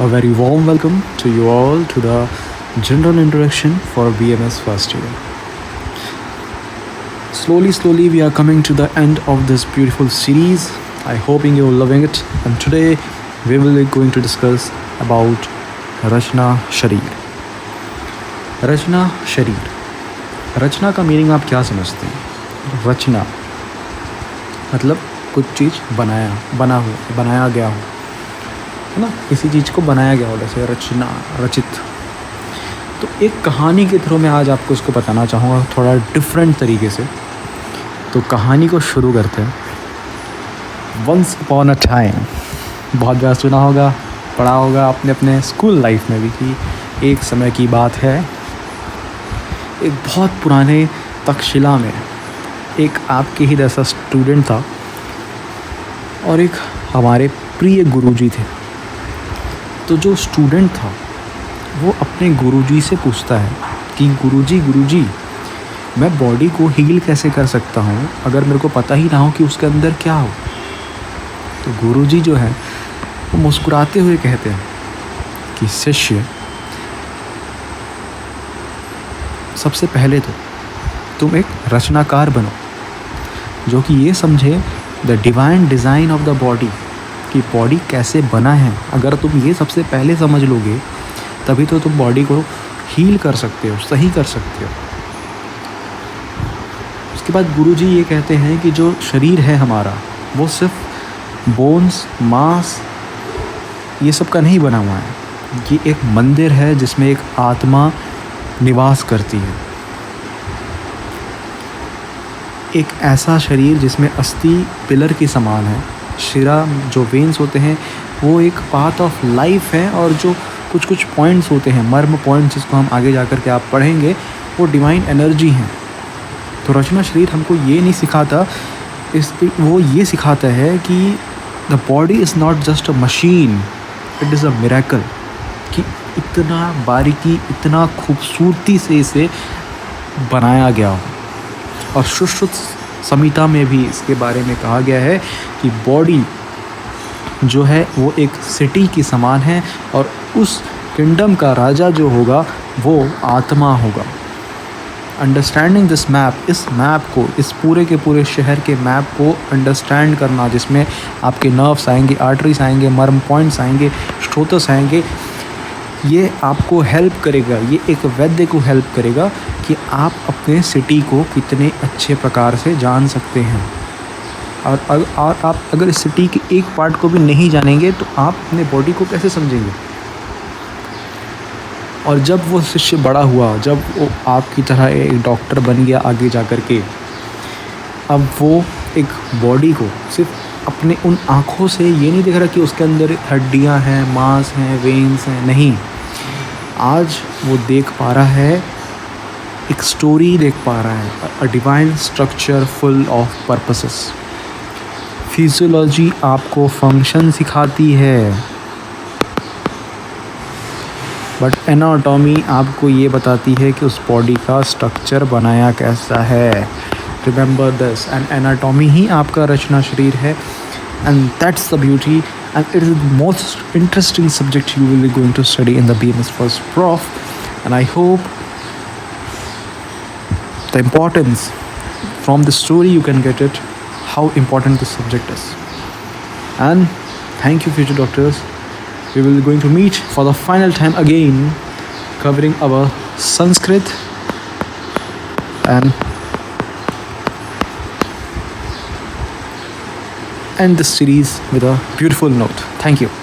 A very warm welcome to you all to the general introduction for BMS first year. Slowly, we are coming to the end of this beautiful series. I hoping you're loving it. And today we will be going to discuss about रचना शरीर. रचना शरीर. रचना का meaning आप क्या समझते हैं? रचना मतलब कुछ चीज़ बनाया गया हो, है ना, किसी चीज़ को बनाया गया हो, जैसे रचना, रचित. तो एक कहानी के थ्रू मैं आज आपको इसको बताना चाहूँगा थोड़ा डिफरेंट तरीके से. तो कहानी को शुरू करते हैं. वंस अपॉन अ टाइम, बहुत बार सुना होगा, पढ़ा होगा आपने अपने स्कूल लाइफ में भी कि एक समय की बात है, एक बहुत पुराने तक्षशिला में एक आपके ही जैसा स्टूडेंट था और एक हमारे प्रिय गुरुजी थे. तो जो स्टूडेंट था वो अपने गुरुजी से पूछता है कि गुरुजी मैं बॉडी को हील कैसे कर सकता हूँ अगर मेरे को पता ही ना हो कि उसके अंदर क्या हो. तो गुरुजी जो है वो मुस्कुराते हुए कहते हैं कि शिष्य, सबसे पहले तो तुम एक रचनाकार बनो जो कि ये समझे the divine design of the body, कि बॉडी कैसे बना है. अगर तुम ये सबसे पहले समझ लोगे तभी तो तुम बॉडी को हील कर सकते हो, सही कर सकते हो. उसके बाद गुरुजी ये कहते हैं कि जो शरीर है हमारा वो सिर्फ बोन्स, मांस, ये सब का नहीं बना हुआ है. ये एक मंदिर है जिसमें एक आत्मा निवास करती है. एक ऐसा शरीर जिसमें अस्थि पिलर के समान है. शिरा, जो वेन्स होते हैं वो एक पाथ ऑफ लाइफ है, और जो कुछ पॉइंट्स होते हैं, मर्म पॉइंट्स, जिसको हम आगे जा कर के आप पढ़ेंगे, वो डिवाइन एनर्जी हैं. तो रचना शरीर हमको ये नहीं सिखाता, वो ये सिखाता है कि the body is not just a machine, it is a miracle. कि इतना बारीकी, इतना खूबसूरती से इसे बनाया गया हो. और सुश्रुत संहिता में भी इसके बारे में कहा गया है कि बॉडी जो है वो एक सिटी के समान है, और उस किंगडम का राजा जो होगा वो आत्मा होगा. अंडरस्टैंडिंग दिस मैप, इस मैप को, इस पूरे के पूरे शहर के मैप को अंडरस्टैंड करना, जिसमें आपके नर्व्स आएंगे, आर्टरीज आएंगे, मर्म पॉइंट्स आएंगे, स्ट्रोतस आएंगे, ये आपको हेल्प करेगा, ये एक वैद्य को हेल्प करेगा कि आप अपने सिटी को कितने अच्छे प्रकार से जान सकते हैं. और आप अगर इस सिटी के एक पार्ट को भी नहीं जानेंगे तो आप अपने बॉडी को कैसे समझेंगे. और जब वो शिष्य बड़ा हुआ, जब वो आपकी तरह एक डॉक्टर बन गया आगे जा कर के, अब वो एक बॉडी को सिर्फ अपने उन आँखों से ये नहीं देख रहा कि उसके अंदर हड्डियाँ हैं, मांस हैं, वेन्स हैं. नहीं, आज वो देख पा रहा है, एक स्टोरी देख पा रहा है, a divine structure full of purposes. Physiology आपको फंक्शन सिखाती है, बट एनाटॉमी आपको ये बताती है कि उस बॉडी का स्ट्रक्चर बनाया कैसा है. रिमेंबर दिस, एंड एनाटॉमी ही आपका रचना शरीर है. And that's the beauty, and it is the most interesting subject you will be going to study in the BMS first prof. And I hope the importance from the story you can get it, how important this subject is. And thank you, future doctors. We will be going to meet for the final time again, covering our Sanskrit and end this series with a beautiful note. Thank you.